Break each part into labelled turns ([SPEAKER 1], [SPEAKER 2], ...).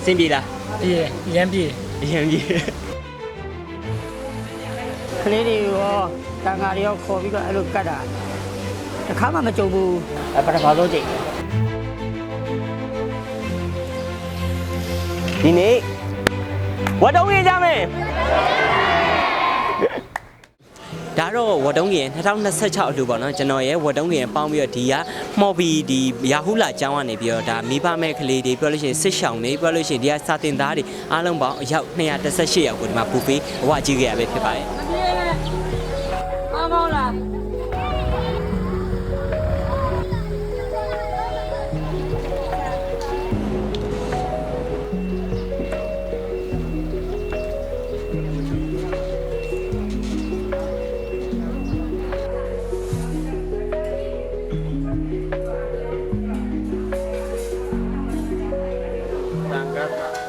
[SPEAKER 1] စင်ပြေလား
[SPEAKER 2] ရမ်းပြေ
[SPEAKER 1] အရင်ပြေ
[SPEAKER 3] ကလေးတွေရောတန်ဃာတွေရောခေါ်ပြီးတော့အဲ့လိုကတ်တာတခါမှမကြုံဘူးပထမဆုံးကြိမ်
[SPEAKER 1] ဒီနေ့ဝတ်တုံးရင်ကြမယ်ဒါတော့ဝတ်တုံးရင်2026အလှပေါ့နော်ကျွန်တော်ရဲ့ဝတ်တုံးရင်ပေါင်းပြီးတော့ဒီကမှော်ပြီးဒီရာဟုလာကျောင်းကနေပြီးတော့ဒါမိဘမဲ့ကလေးတွေပြောလို့ရှိရင်စစ်ရှောင်းတွေပြောလို့ရှိရင်ဒီကစာတင်သားတွေအားလုံးပေါင်းအယောက်218ယောက်ကိုဒီမှာပူပေးအဝကြည့်ခဲ့ရပဲဖြစ်ပါတယ်
[SPEAKER 3] အားကောင်းလား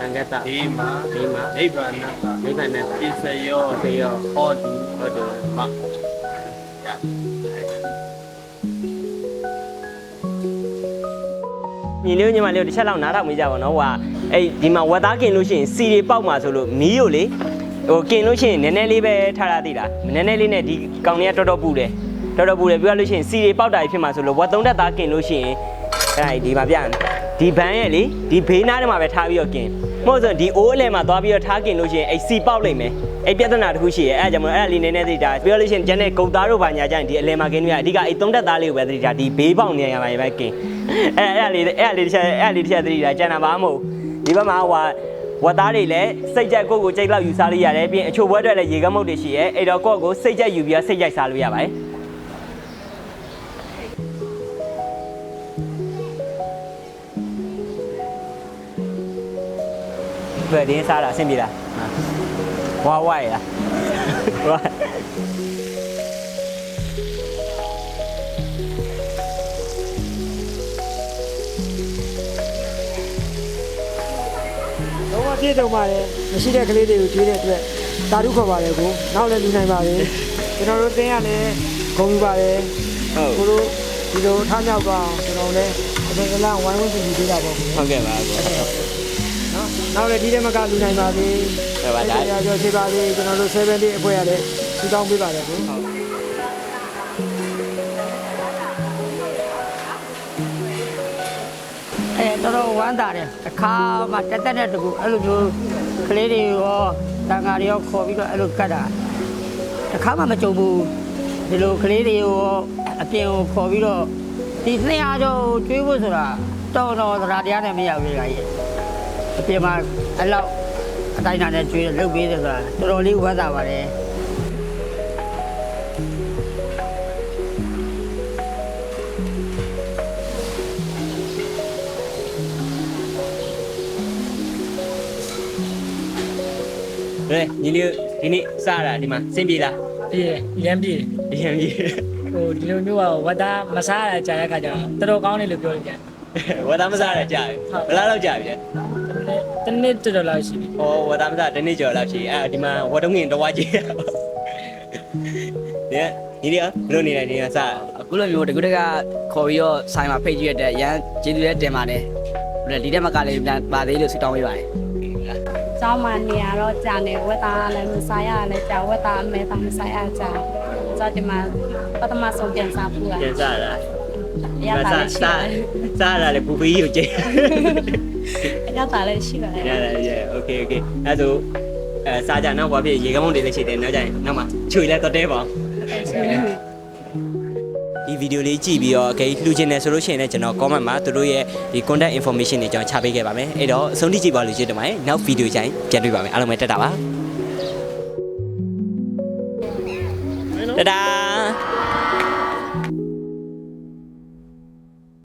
[SPEAKER 1] တန်ခတ်တာ
[SPEAKER 4] ဒီမှာ
[SPEAKER 1] ဒီမှာ
[SPEAKER 4] နိဗ္ဗာန်က
[SPEAKER 1] မိဘနဲ့
[SPEAKER 4] ပစ္စယော
[SPEAKER 1] ဖေရော
[SPEAKER 4] ဟောဒီ
[SPEAKER 1] ဟုတ်တယ်
[SPEAKER 4] မ
[SPEAKER 1] ညီလေးညီမလေးတို့တစ်ချက်လောက်နားထောင်မိကြပါတော့ဟိုအဲ့ဒီမှာဝက်သားกินလို့ရှိရင်စီတွေပေါက်မှာဆိုလို့မီးကိုလေဟိုกินလို့ရှိရင်နည်းနည်းလေးပဲထားရသေးတာနည်းနည်းလေးနဲ့ဒီကောင်တွေကတော်တော်ပူတယ်ပြောရလို့ရှိရင်စီတွေပေါက်တာဖြစ်မှာဆိုလို့ဝက်သုံးတက်သားกินလို့ရှိရင်အဲ့ဒီမှာပြန်ဒီဘန်းရဲ့လေဒီဘေးနားထဲမှာပဲထားပြီးတော့กินမဟုတ်ဆိုဒီအိုးအလဲမှာသွားပြီးတော့ထားกินလို့ရှိရင်အဲ့စီပေါက်လိုက်မယ်အဲ့ပြဿနာတစ်ခုရှိရဲအဲ့ကြောင့်မလို့အဲ့လေးနည်းနည်းသိတာပြောလို့ရှိရင်ကျန်တဲ့ကုတ်သားတို့ဘာညာကြရင်ဒီအလဲမှာกินလို့ရအဓိကအဲ့သုံးတက်သားလေးကိုပဲသိတာဒီဘေးပေါက်နေရမှာပဲกินအဲ့လေးတစ်ချက်သိတာကျန်တာဘာမဟုတ်ဒီဘက်မှာဝတ်သားတွေလည်းစိတ်ကြိုက်ကိုယ့်ကိုကြိုက်လောက်ယူစားလို့ရတယ်ပြီးရင်အချို့ဘွဲတွေလည်းရေကမုတ်တွေရှိရဲအဲ့တော့ကိုယ့်ကိုစိတ်ကြိုက်ယူပြီးတော့စိတ်ကြိုက်စားလို့ရပါတယ်ဘယ်တင်းစားတာအဆင်ပြေလားဝါဝါရလားဝါ
[SPEAKER 2] လုံးဝပြည့်စုံပါတယ်မရှိတဲ့ကလေးတွေကိုကျွေးတဲ့အတွက်တာဓုခေါ်ပါတယ်ကိုနောက်လည်းလူနိုင်ပါလေကျွန်တော်တို့တင်းရလည်းဂုဏ်ယူပါတယ်
[SPEAKER 1] ဟုတ်
[SPEAKER 2] ကိုတို့ဒီလိုထားမြောက်သွားအောင်ကျွန်တော်လည်းအပြင်ကလာဝိုင်းဝန်းကြည့်ပေးတာပေါ့ကို
[SPEAKER 1] ဟုတ်ကဲ့ပါကို
[SPEAKER 2] နော်နောက်လည်းဒီထဲမှာကလူနိုင်ပါသေး
[SPEAKER 1] ဟုတ်ပါဒါ
[SPEAKER 2] ကျော်ရှိပါသေးကျွန်တော်တို့7 day အဖွဲ့ရလည်းစုတောင်းပေးပါတယ်ကို
[SPEAKER 3] တော်တော်ဝမ်းသာတယ်တစ်ခါမှတက်တက်နဲ့တကူအဲ့လိုမျိုးကလေးတွေရောတန်ဃာတွေရောခေါ်ပြီးတော့အဲ့လိုကတ်တာတစ်ခါမှမကြုံဘူးဒီလိုကလေးတွေရောအပြင်ကိုခေါ်ပြီးတော့ဒီ200ကျော်ကျွေးဖို့ဆိုတာတော်တော်သရာတရားနဲ့မရဘူးလေကြီးအပြင်မှာအဲ့လောက်အတိုင်းအတာနဲ့ကျွေးလုပ်ပေးတယ်ဆိုတာတော်တော်လေးဝမ်းသာပါတယ်
[SPEAKER 1] ညီလေးဒီနေ့စားတာဒီမှာစင်ပြေလား
[SPEAKER 2] ပြေရမ်းပြေ
[SPEAKER 1] အရင်ပြေ
[SPEAKER 2] ဟိုဒီလိုမျိုးကဝတ်သားမစားရကြတဲ့ခါကျတော့တော်တော်ကောင်းတယ်လို့ပြောလို့ပြန်
[SPEAKER 1] ဝတ်သားမစားရကြာပြီဘယ်လောက်ကြာပြီလဲ
[SPEAKER 2] တနေ့တော်တော်လောက်ရှိပြီ
[SPEAKER 1] ဟောဝတ်သားမစားတနေ့ကျော်လောက်ရှိအဲ့ဒီမှာဝတ်တုံးငင်တော့ဝါကြီးဒီညီလေးဘယ်လိုနေလဲဒီကစား
[SPEAKER 5] အခုလိုမျိုးတကူတကခေါ်ပြီးတော့ဆိုင်မှာဖိတ်ကြည့်ရတဲ့ရန်ကျေးဇူးလည်းတင်ပါတယ်ဒီတက်မကလည်းပြန်ပါသေးလို့ဆုတောင်းပေးပါတယ်
[SPEAKER 6] ကျောင်းမှာနေရတော့ကြာနေဝက်သားလည်းမစားရလည်းကြာဝက်သားအမဲသားမစားရကြာကျောင်းဒီမှာပထမဆုံးပြန်စားပူလာ
[SPEAKER 1] ပြန်စားတာ
[SPEAKER 6] ရတာလည်းရှိတယ်
[SPEAKER 1] စားတာလည်းပူပြီးကိုကျင်း
[SPEAKER 6] ရတာလည်းရှိတယ်
[SPEAKER 1] ရတယ်โอเคအဲ့ဆိုစားကြနောက်ဘာဖြစ်ရေကမုန်းတွေလည်းရှိတယ်နောက်ကြရင်နောက်မှာချွေလဲတော့တဲပါဒီဗီဒီယိုလေးကြည့်ပြီးတော့အကယ်လှူချင်တယ်ဆိုလို့ရှိရင်လည်းကျွန်တော် comment မှာသူတို့ရဲ့ဒီ contact information တွေကျွန်တော်ချပေးခဲ့ပါမယ်အဲ့တော့အဆုံးထိကြည့်ပါလို့ရှိတယ်မှာနောက်ဗီဒီယိုချိန်ပြန်တွေ့ပါမယ်အားလုံးပဲတက်တာပါတဒါ